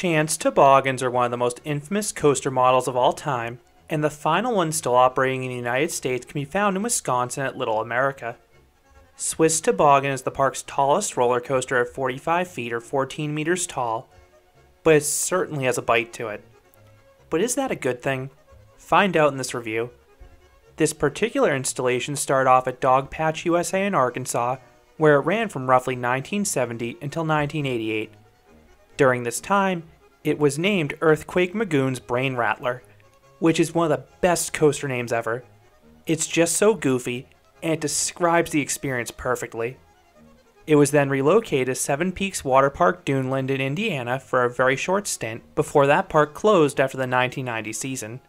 Chance toboggans are one of the most infamous coaster models of all time, and the final one still operating in the United States can be found in Wisconsin at Little America. Swiss Toboggan is the park's tallest roller coaster at 45 feet or 14 meters tall, but it certainly has a bite to it. But is that a good thing? Find out in this review. This particular installation started off at Dogpatch USA in Arkansas, where it ran from roughly 1970 until 1988. During this time, it was named Earthquake Magoon's Brain Rattler, which is one of the best coaster names ever. It's just so goofy, and it describes the experience perfectly. It was then relocated to Seven Peaks Water Park Duneland in Indiana for a very short stint before that park closed after the 1990 season.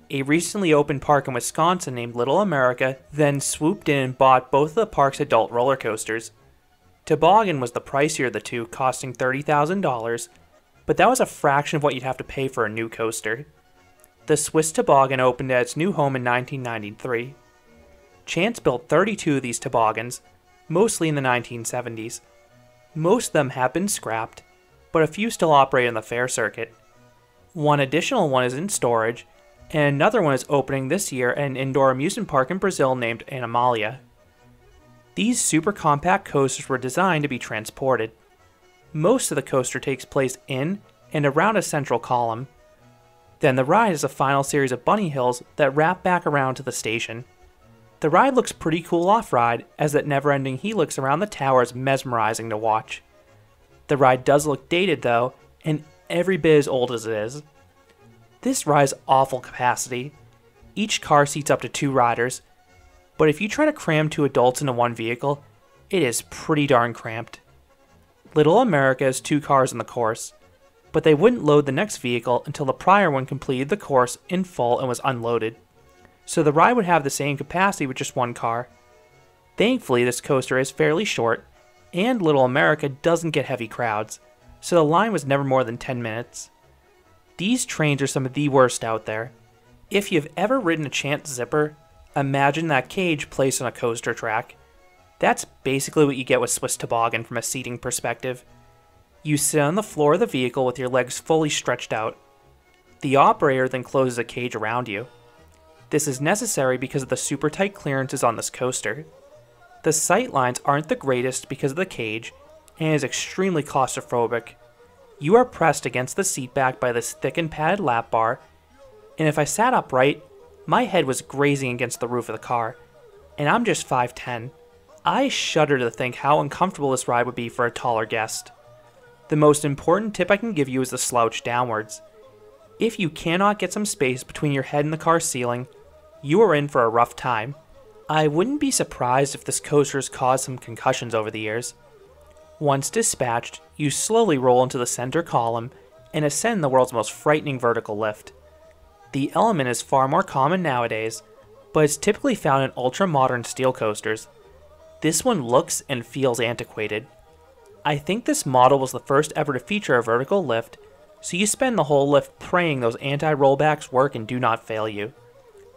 A recently opened park in Wisconsin named Little America then swooped in and bought both of the park's adult roller coasters. Toboggan was the pricier of the two, costing $30,000, but that was a fraction of what you'd have to pay for a new coaster. The Swiss Toboggan opened at its new home in 1993. Chance built 32 of these toboggans, mostly in the 1970s. Most of them have been scrapped, but a few still operate on the fair circuit. One additional one is in storage, and another one is opening this year at an indoor amusement park in Brazil named Animalia. These super compact coasters were designed to be transported. Most of the coaster takes place in and around a central column. Then the ride is a final series of bunny hills that wrap back around to the station. The ride looks pretty cool off-ride, as that never-ending helix around the tower is mesmerizing to watch. The ride does look dated though, and every bit as old as it is. This ride is awful capacity. Each car seats up to 2 riders, but if you try to cram 2 adults into one vehicle, it is pretty darn cramped. Little America has 2 cars on the course, but they wouldn't load the next vehicle until the prior one completed the course in full and was unloaded. So the ride would have the same capacity with just 1 car. Thankfully, this coaster is fairly short, and Little America doesn't get heavy crowds, so the line was never more than 10 minutes. These trains are some of the worst out there. If you've ever ridden a Chance Zipper, imagine that cage placed on a coaster track. That's basically what you get with Swiss Toboggan from a seating perspective. You sit on the floor of the vehicle with your legs fully stretched out. The operator then closes a cage around you. This is necessary because of the super tight clearances on this coaster. The sight lines aren't the greatest because of the cage, and is extremely claustrophobic. You are pressed against the seat back by this thick and padded lap bar, and if I sat upright, my head was grazing against the roof of the car, and I'm just 5'10". I shudder to think how uncomfortable this ride would be for a taller guest. The most important tip I can give you is the slouch downwards. If you cannot get some space between your head and the car's ceiling, you are in for a rough time. I wouldn't be surprised if this coaster has caused some concussions over the years. Once dispatched, you slowly roll into the center column and ascend the world's most frightening vertical lift. The element is far more common nowadays, but is typically found in ultra-modern steel coasters. This one looks and feels antiquated. I think this model was the first ever to feature a vertical lift, so you spend the whole lift praying those anti-rollbacks work and do not fail you.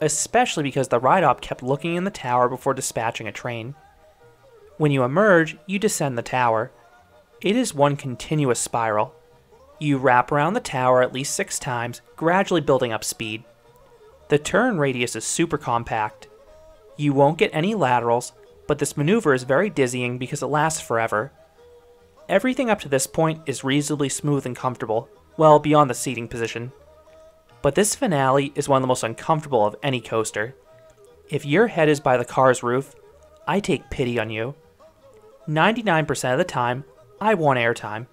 Especially because the ride-op kept looking in the tower before dispatching a train. When you emerge, you descend the tower. It is one continuous spiral. You wrap around the tower at least 6 times, gradually building up speed. The turn radius is super compact. You won't get any laterals, but this maneuver is very dizzying because it lasts forever. Everything up to this point is reasonably smooth and comfortable, well beyond the seating position. But this finale is one of the most uncomfortable of any coaster. If your head is by the car's roof, I take pity on you. 99% of the time, I want airtime.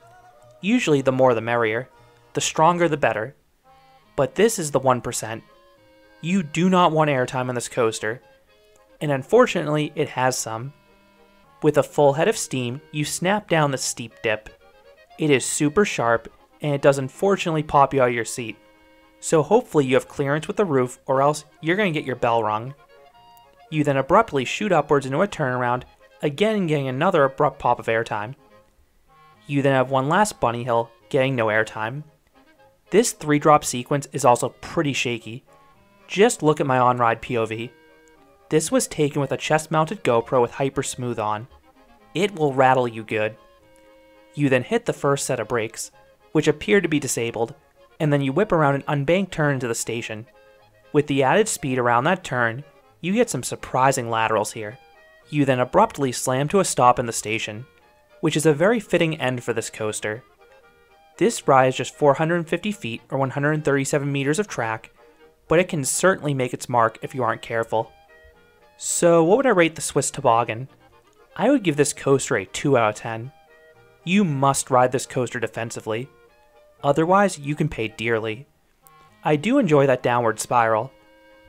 Usually the more the merrier, the stronger the better. But this is the 1%. You do not want airtime on this coaster, and unfortunately it has some. With a full head of steam, you snap down the steep dip. It is super sharp, and it does unfortunately pop you out of your seat. So hopefully you have clearance with the roof, or else you're going to get your bell rung. You then abruptly shoot upwards into a turnaround, again getting another abrupt pop of airtime. You then have one last bunny hill, getting no airtime. This 3-drop sequence is also pretty shaky. Just look at my on-ride POV. This was taken with a chest-mounted GoPro with Hyper Smooth on. It will rattle you good. You then hit the first set of brakes, which appear to be disabled, and then you whip around an unbanked turn into the station. With the added speed around that turn, you get some surprising laterals here. You then abruptly slam to a stop in the station, which is a very fitting end for this coaster. This ride is just 450 feet or 137 meters of track, but it can certainly make its mark if you aren't careful. So what would I rate the Swiss Toboggan? I would give this coaster a 2 out of 10. You must ride this coaster defensively. Otherwise, you can pay dearly. I do enjoy that downward spiral.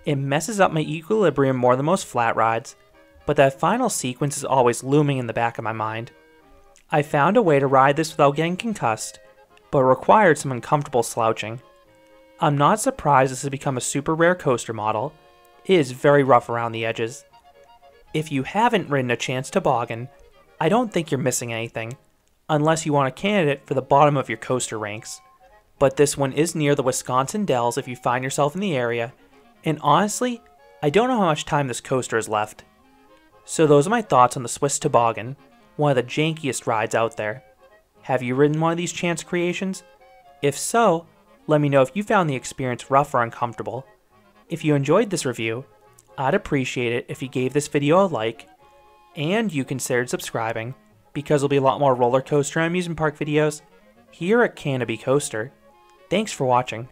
It messes up my equilibrium more than most flat rides, but that final sequence is always looming in the back of my mind. I found a way to ride this without getting concussed, but it required some uncomfortable slouching. I'm not surprised this has become a super rare coaster model. It is very rough around the edges. If you haven't ridden a Chance Toboggan, I don't think you're missing anything, unless you want a candidate for the bottom of your coaster ranks. But this one is near the Wisconsin Dells if you find yourself in the area, and honestly, I don't know how much time this coaster is left. So those are my thoughts on the Swiss Toboggan, one of the jankiest rides out there. Have you ridden one of these Chance creations? If so, let me know if you found the experience rough or uncomfortable. If you enjoyed this review, I'd appreciate it if you gave this video a like, and you considered subscribing, because there'll be a lot more roller coaster and amusement park videos here at Canobie Coaster. Thanks for watching.